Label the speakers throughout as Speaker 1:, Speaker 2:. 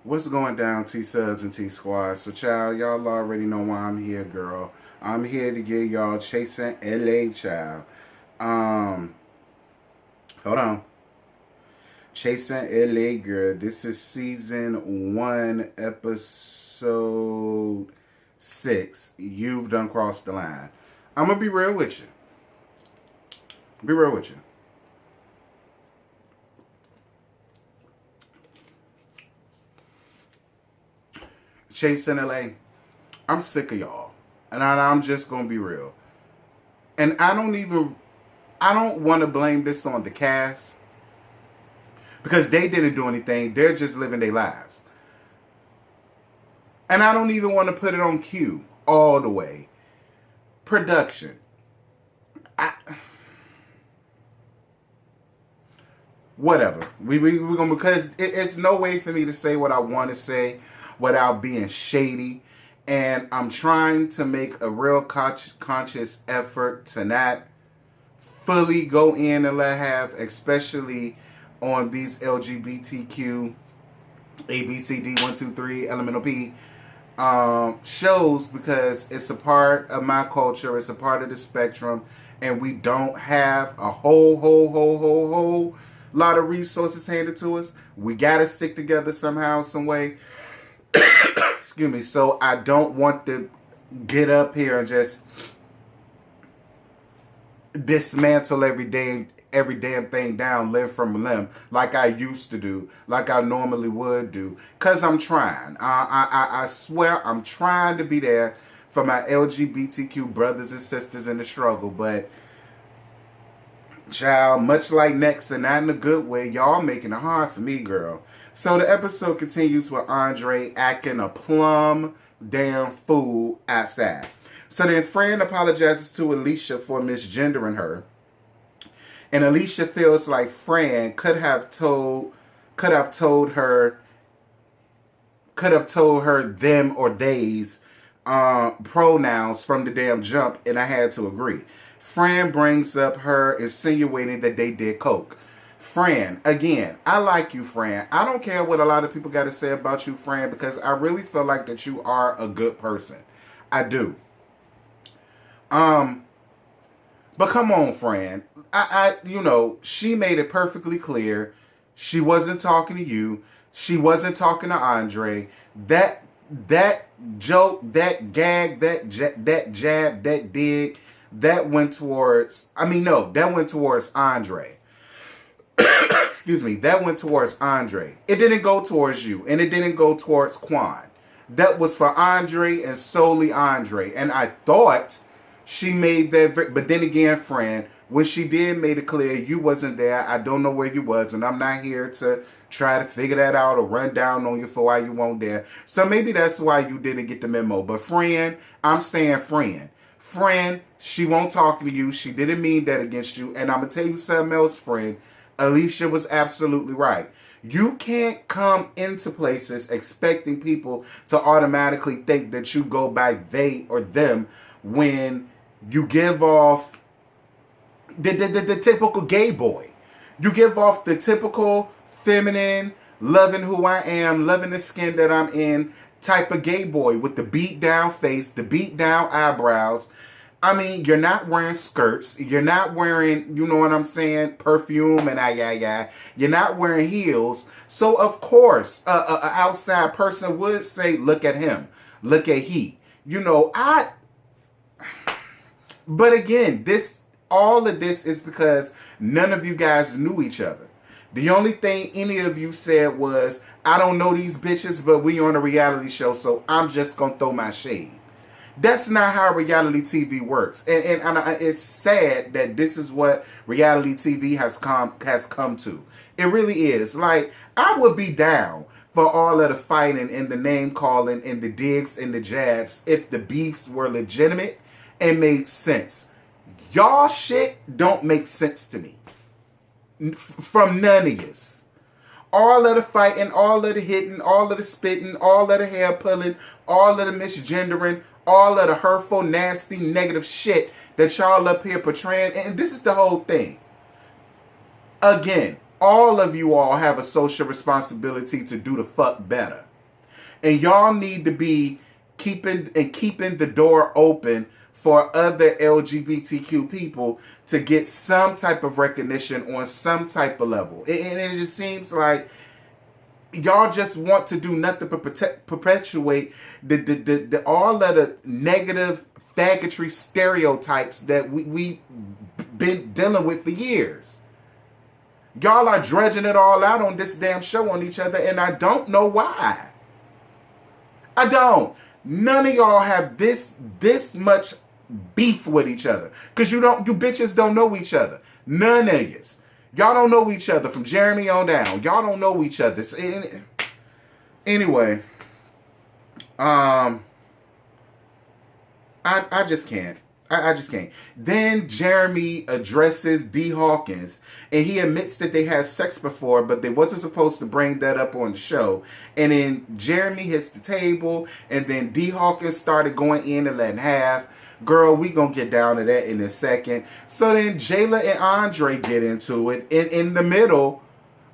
Speaker 1: What's going down, T-Subs and T-Squad? So, child, y'all already know why I'm here, girl. I'm here to give y'all Chasing LA, child. Um, Hold on. Chasing LA, girl. This is season 1, episode 6. You've done crossed the line. I'm gonna be real with you. Be real with you. Chasing LA. I'm sick of y'all. And I'm just gonna be real. And I don't want to blame this on the cast. Because they didn't do anything. They're just living their lives. And I don't even want to put it on Q all the way. Production. Whatever. We're gonna, because it's no way for me to say what I want to say without being shady. And I'm trying to make a real conscious effort to not fully go in and let have, especially on these LGBTQ, ABCD 1, 2, 3, elemental P shows, because it's a part of my culture, it's a part of the spectrum, and we don't have a whole lot of resources handed to us. We gotta stick together somehow, some way. Excuse me. So I don't want to get up here and just dismantle every damn thing down limb from limb like I used to do, like I normally would do, because I'm trying. I swear I'm trying to be there for my LGBTQ brothers and sisters in the struggle, but child, much like Next, and not in a good way, y'all making it hard for me, girl. So the episode continues with Andre acting a plumb damn fool outside. So then Fran apologizes to Alicia for misgendering her. And Alicia feels like Fran could have told her them or theys pronouns from the damn jump, and I had to agree. Fran brings up her insinuating that they did coke. Fran, again, I like you, Fran. I don't care what a lot of people got to say about you, Fran, because I really feel like that you are a good person. I do. But come on, Fran. She made it perfectly clear. She wasn't talking to you. She wasn't talking to Andre. That joke, that gag, that jab, that dig, that went towards, that went towards Andre. Excuse me, that went towards Andre. It didn't go towards you, and it didn't go towards Quan. That was for Andre and solely Andre. And I thought she made that, but then again, Fran, when she did make it clear you wasn't there, I don't know where you was, and I'm not here to try to figure that out or run down on you for why you weren't there. So maybe that's why you didn't get the memo. But Fran, I'm saying Fran, she won't talk to you. She didn't mean that against you. And I'm going to tell you something else, friend. Alicia was absolutely right. You can't come into places expecting people to automatically think that you go by they or them when you give off the typical gay boy. You give off the typical feminine, loving who I am, loving the skin that I'm in type of gay boy with the beat down face, the beat down eyebrows. You're not wearing skirts. You're not wearing, you know what I'm saying, perfume and You're not wearing heels. So, of course, an outside person would say, look at him. Look at he. But again, all of this is because none of you guys knew each other. The only thing any of you said was, I don't know these bitches, but we on a reality show, so I'm just going to throw my shade. That's not how reality TV works. And it's sad that this is what reality TV has come to. It really is. Like, I would be down for all of the fighting and the name calling and the digs and the jabs if the beefs were legitimate and made sense. Y'all shit don't make sense to me. From none of yous. All of the fighting, all of the hitting, all of the spitting, all of the hair pulling, all of the misgendering, all of the hurtful, nasty, negative shit that y'all up here portraying. And this is the whole thing. Again, all of you all have a social responsibility to do the fuck better. And y'all need to be keeping the door open for other LGBTQ people to get some type of recognition on some type of level. And it just seems like y'all just want to do nothing but perpetuate the all of the negative faggotry stereotypes that we been dealing with for years. Y'all are dredging it all out on this damn show on each other, and I don't know why. I don't. None of y'all have this much beef with each other. Because you bitches don't know each other. None of you. Y'all don't know each other from Jeremy on down. Y'all don't know each other. Anyway, I just can't. I just can't. Then Jeremy addresses D. Hawkins, and he admits that they had sex before, but they wasn't supposed to bring that up on the show. And then Jeremy hits the table, and then D. Hawkins started going in and letting half. Girl, we gonna get down to that in a second. So then Jayla and Andre get into it in the middle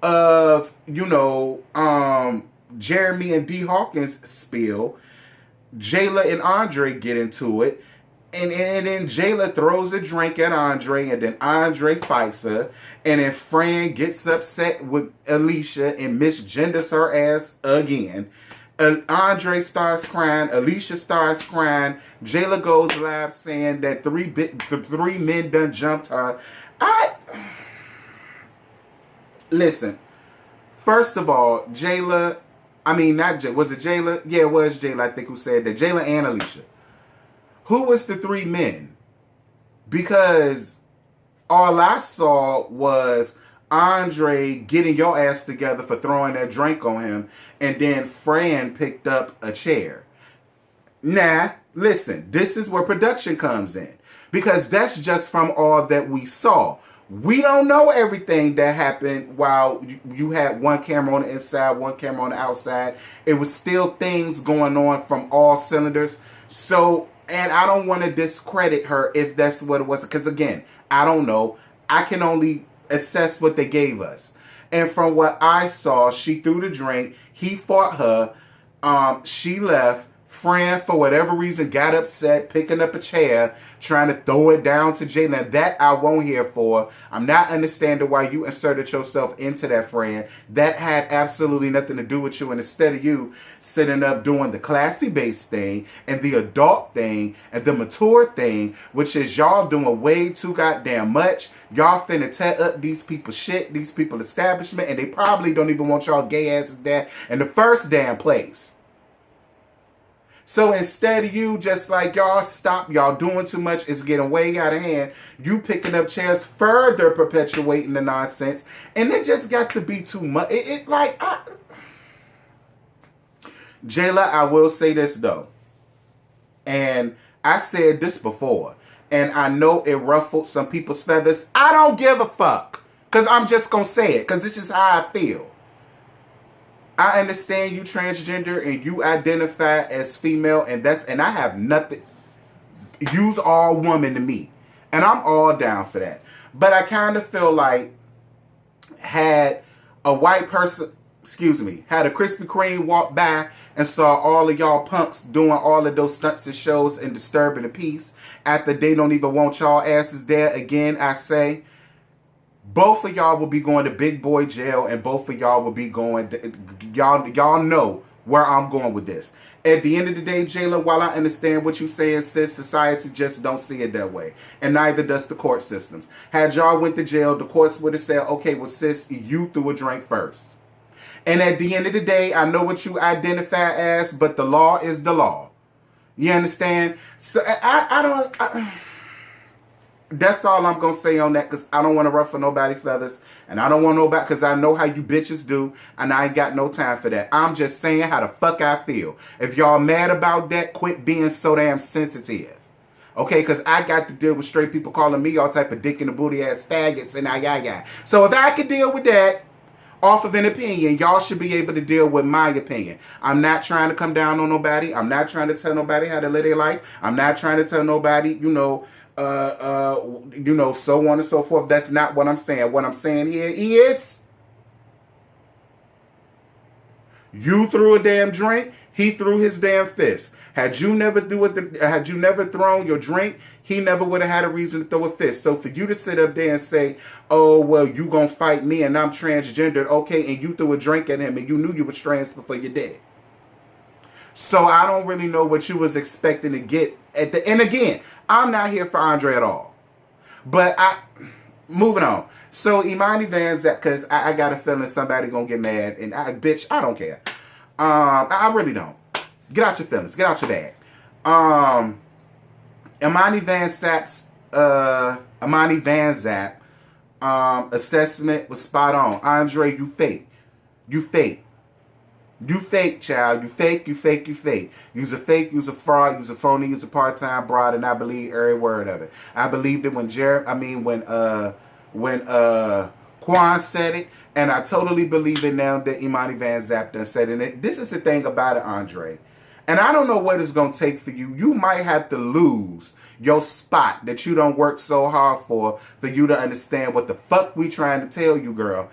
Speaker 1: of, Jeremy and D. Hawkins spiel. Jayla and Andre get into it. And then Jayla throws a drink at Andre, and then Andre fights her. And then Fran gets upset with Alicia and misgenders her ass again. And Andre starts crying. Alicia starts crying. Jayla goes live saying that the three men done jumped her. Listen. First of all, Jayla, was it Jayla? Yeah, it was Jayla, I think, who said that. Jayla and Alicia. Who was the three men? Because all I saw was Andre getting your ass together for throwing that drink on him, and then Fran picked up a chair. Nah, listen, this is where production comes in. Because that's just from all that we saw. We don't know everything that happened while you had one camera on the inside, one camera on the outside. It was still things going on from all cylinders. So, and I don't want to discredit her if that's what it was. Because again, I don't know. I can only assess what they gave us. And from what I saw, she threw the drink. He fought her. She left. Fran, for whatever reason, got upset, picking up a chair, trying to throw it down to Jayla. That I won't hear for. I'm not understanding why you inserted yourself into that, Fran. That had absolutely nothing to do with you. And instead of you sitting up doing the classy-based thing and the adult thing and the mature thing, which is y'all doing way too goddamn much. Y'all finna tear up these people's shit, these people's establishment, and they probably don't even want y'all gay asses there in the first damn place. So instead of you just like, y'all stop, y'all doing too much, it's getting way out of hand, you picking up chairs, further perpetuating the nonsense, and it just got to be too much. Jayla, I will say this though, and I said this before, and I know it ruffled some people's feathers. I don't give a fuck, because I'm just going to say it, because it's just how I feel. I understand you transgender and you identify as female, and I have nothing. You's all woman to me, and I'm all down for that. But I kind of feel like had a white person, had a Krispy Kreme walk by and saw all of y'all punks doing all of those stunts and shows and disturbing the peace after they don't even want y'all asses there again, I say, both of y'all will be going to big boy jail, and both of y'all will be going to, y'all know where I'm going with this. At the end of the day, Jayla, while I understand what you're saying, sis, society just don't see it that way. And neither does the court systems. Had y'all went to jail, the courts would have said, okay, well, sis, you threw a drink first. And at the end of the day, I know what you identify as, but the law is the law. You understand? So that's all I'm going to say on that, because I don't want to ruffle nobody's feathers. And I don't want nobody, because I know how you bitches do. And I ain't got no time for that. I'm just saying how the fuck I feel. If y'all mad about that, quit being so damn sensitive. Okay, because I got to deal with straight people calling me all type of dick in the booty ass faggots and I. So if I can deal with that off of an opinion, y'all should be able to deal with my opinion. I'm not trying to come down on nobody. I'm not trying to tell nobody how to live their life. I'm not trying to tell nobody, so on and so forth. That's not what I'm saying. What I'm saying here is You threw a damn drink, he threw his damn fist. Had you never thrown your drink, he never would have had a reason to throw a fist. So for you to sit up there and say, oh, well, you gonna fight me and I'm transgendered, okay, and you threw a drink at him and you knew you was trans before you did it. So I don't really know what you was expecting to get at the end. Again, I'm not here for Andre at all. But moving on. So Imani Van Zant, because I got a feeling somebody gonna get mad, and bitch, I don't care. I really don't. Get out your feelings. Get out your bag. Imani Van Zant assessment was spot on. Andre, you fake. You fake. You fake, child. You fake, you fake, you fake. You's a fake, you's a fraud, you's a phony, you's a part-time broad, and I believe every word of it. I believed it when Quan said it, and I totally believe it now that Imani Van Zant done said it. And this is the thing about it, Andre. And I don't know what it's going to take for you. You might have to lose your spot that you don't work so hard for you to understand what the fuck we trying to tell you, girl.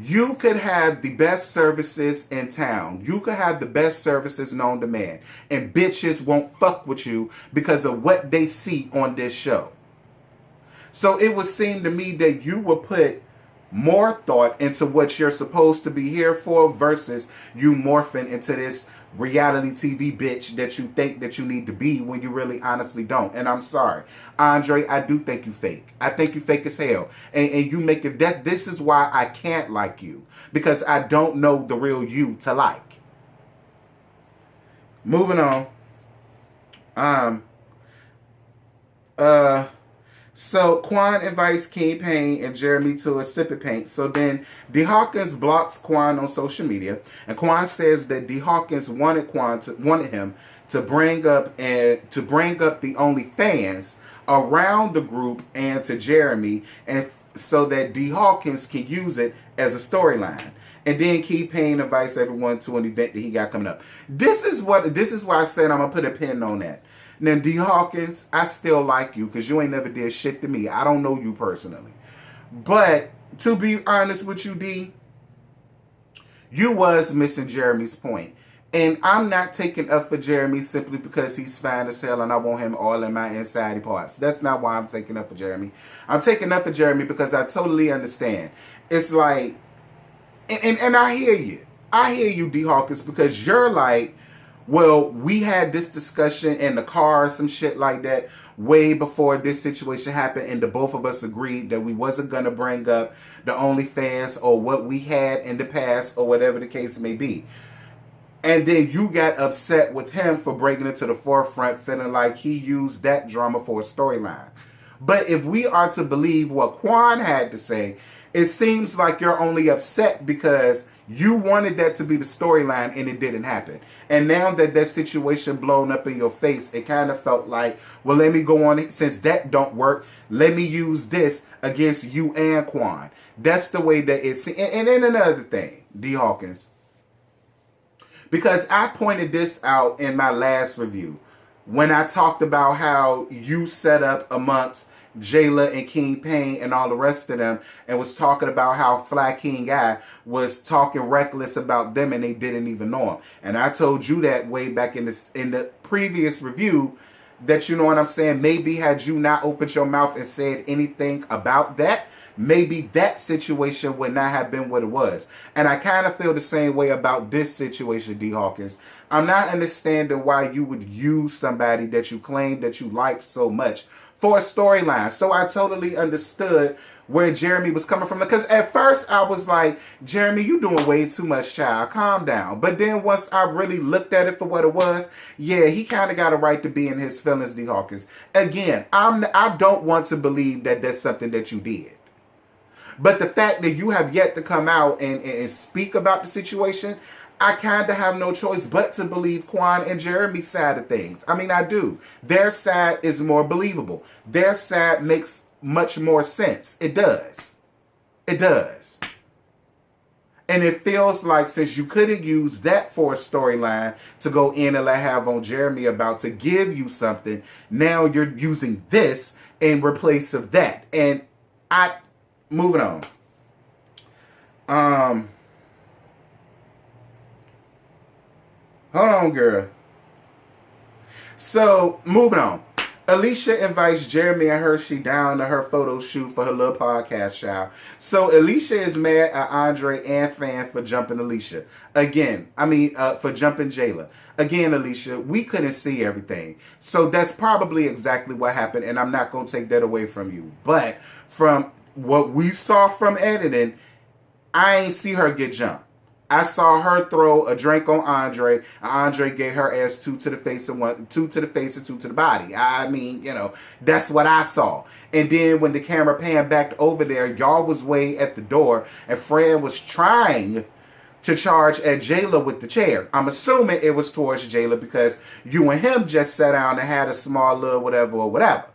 Speaker 1: You could have the best services in town. You could have the best services known to man. And bitches won't fuck with you because of what they see on this show. So it would seem to me that you will put more thought into what you're supposed to be here for versus you morphing into this reality TV bitch that you think that you need to be when you really honestly don't. And I'm sorry, Andre, I do think you fake. I think you fake as hell. And you make it that this is why I can't like you. Because I don't know the real you to like. Moving on. So Quan invites King Payne and Jeremy to a sip of paint. So then D. Hawkins blocks Quan on social media, and Quan says that D. Hawkins wanted him to bring up the OnlyFans around the group and to Jeremy, and so that D. Hawkins can use it as a storyline. And then Key Payne invites everyone to an event that he got coming up. This is why I said I'm gonna put a pin on that. Now, D. Hawkins, I still like you because you ain't never did shit to me. I don't know you personally. But to be honest with you, D, you was missing Jeremy's point. And I'm not taking up for Jeremy simply because he's fine as hell and I want him all in my inside parts. That's not why I'm taking up for Jeremy. I'm taking up for Jeremy because I totally understand. It's like, and I hear you. I hear you, D. Hawkins, because you're like, well, we had this discussion in the car, some shit like that, way before this situation happened, and the both of us agreed that we wasn't going to bring up the OnlyFans or what we had in the past or whatever the case may be. And then you got upset with him for breaking it to the forefront, feeling like he used that drama for a storyline. But if we are to believe what Quan had to say, it seems like you're only upset because you wanted that to be the storyline and it didn't happen. And now that situation blown up in your face, it kind of felt like, well, let me go on. Since that don't work, let me use this against you and Quan. That's the way that it's. And then another thing, D. Hawkins. Because I pointed this out in my last review. When I talked about how you set up amongst Jayla and King Payne and all the rest of them, and was talking about how Fly King Guy was talking reckless about them and they didn't even know him. And I told you that way back in the previous review that, you know what I'm saying, maybe had you not opened your mouth and said anything about that, maybe that situation would not have been what it was. And I kind of feel the same way about this situation, D. Hawkins. I'm not understanding why you would use somebody that you claim that you like so much for a storyline. So I totally understood where Jeremy was coming from. Because at first I was like, Jeremy, you doing way too much, child. Calm down. But then once I really looked at it for what it was, yeah, he kind of got a right to be in his feelings, D. Hawkins. Again, I don't want to believe that that's something that you did. But the fact that you have yet to come out and speak about the situation, I kind of have no choice but to believe Quan and Jeremy's side of things. I mean, I do. Their side is more believable. Their side makes much more sense. It does. It does. And it feels like since you couldn't use that for a storyline to go in and have on Jeremy about to give you something, now you're using this in replace of that. And moving on. Hold on, girl. So, moving on. Alicia invites Jeremy and Hershey down to her photo shoot for her little podcast child. So Alicia is mad at Andre and Fan for jumping Alicia. For jumping Jayla. Again, Alicia, we couldn't see everything. So that's probably exactly what happened, and I'm not going to take that away from you. But from what we saw from editing, I ain't see her get jumped. I saw her throw a drink on Andre, and Andre gave her ass two to the face and two to the body. I mean, that's what I saw. And then when the camera panned back over there, y'all was way at the door, and Fred was trying to charge at Jayla with the chair. I'm assuming it was towards Jayla because you and him just sat down and had a small little whatever.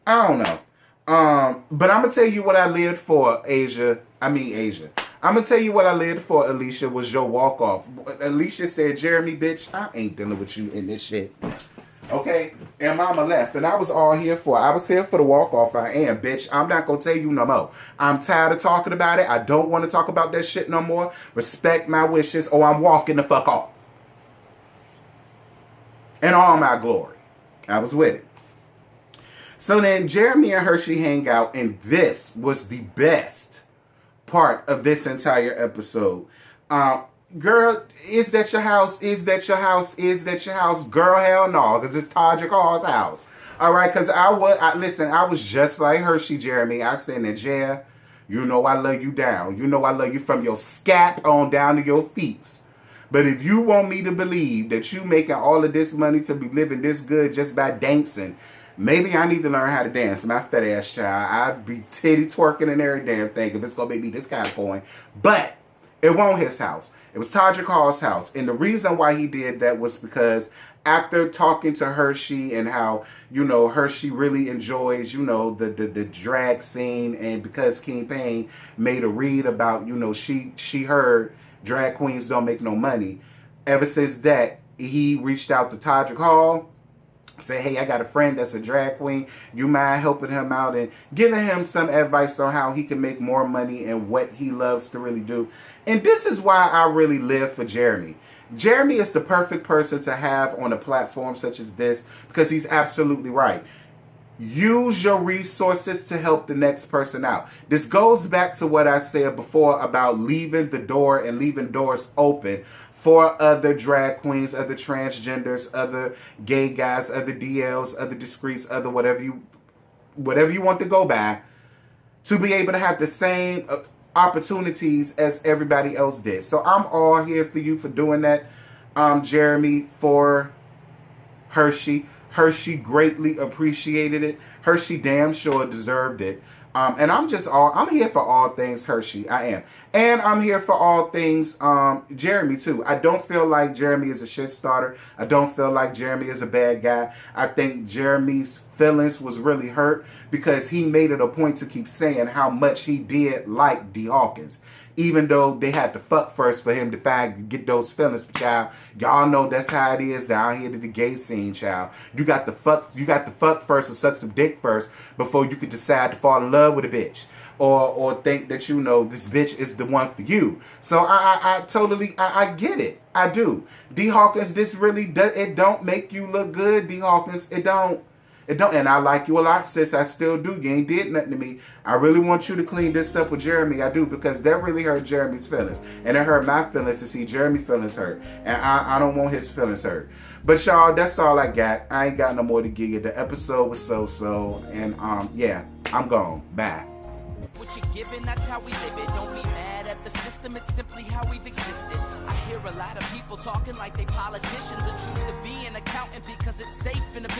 Speaker 1: I don't know. But I'm gonna tell you what I lived for, Asia. I'm going to tell you what I lived for, Alicia, was your walk-off. Alicia said, Jeremy, bitch, I ain't dealing with you in this shit. Okay? And Mama left. And I was all here for it. I was here for the walk-off. I am, bitch. I'm not going to tell you no more. I'm tired of talking about it. I don't want to talk about that shit no more. Respect my wishes or I'm walking the fuck off. In all my glory. I was with it. So then Jeremy and Hershey hang out, and this was the best part of this entire episode. Girl, is that your house? Is that your house? Is that your house? Girl, hell no, because it's Todrick Hall's house. All right, because I was just like Hershey, Jeremy. I said in jail, you know I love you down. You know I love you from your scat on down to your feet. But if you want me to believe that you making all of this money to be living this good just by dancing, maybe I need to learn how to dance. My fat ass child. I'd be titty twerking and every damn thing if it's going to make me this kind of coin. But it wasn't his house. It was Todrick Hall's house. And the reason why he did that was because after talking to Hershey and how, Hershey really enjoys, the drag scene. And because King Payne made a read about, she heard drag queens don't make no money. Ever since that, he reached out to Todrick Hall. Say, hey, I got a friend that's a drag queen. You mind helping him out and giving him some advice on how he can make more money and what he loves to really do. And this is why I really live for Jeremy. Jeremy is the perfect person to have on a platform such as this because he's absolutely right. Use your resources to help the next person out. This goes back to what I said before about leaving the door and leaving doors open for other drag queens, other transgenders, other gay guys, other DLs, other discreets, other whatever you want to go by, to be able to have the same opportunities as everybody else did. So I'm all here for you for doing that, Jeremy, for Hershey. Hershey greatly appreciated it. Hershey damn sure deserved it. And I'm here for all things Hershey. I am. And I'm here for all things Jeremy too. I don't feel like Jeremy is a shit starter. I don't feel like Jeremy is a bad guy. I think Jeremy's feelings was really hurt because he made it a point to keep saying how much he did like D. Hawkins. Even though they had to fuck first for him to get those feelings, child. Y'all know that's how it is down here to the gay scene, child. You got to fuck first or suck some dick first before you could decide to fall in love with a bitch. Or think that, this bitch is the one for you. So I totally get it. I do. D. Hawkins, this really does, it don't make you look good, D. Hawkins. It don't. And I like you a lot, sis. I still do. You ain't did nothing to me. I really want you to clean this up with Jeremy. I do, because that really hurt Jeremy's feelings. And it hurt my feelings to see Jeremy's feelings hurt. And I don't want his feelings hurt. But y'all, that's all I got. I ain't got no more to give you. The episode was so. And yeah, I'm gone. Bye.
Speaker 2: What you're giving, that's how we live it. Don't be mad at the system, it's simply how we've existed. I hear a lot of people talking like they politicians and choose to be an accountant because it's safe in the business.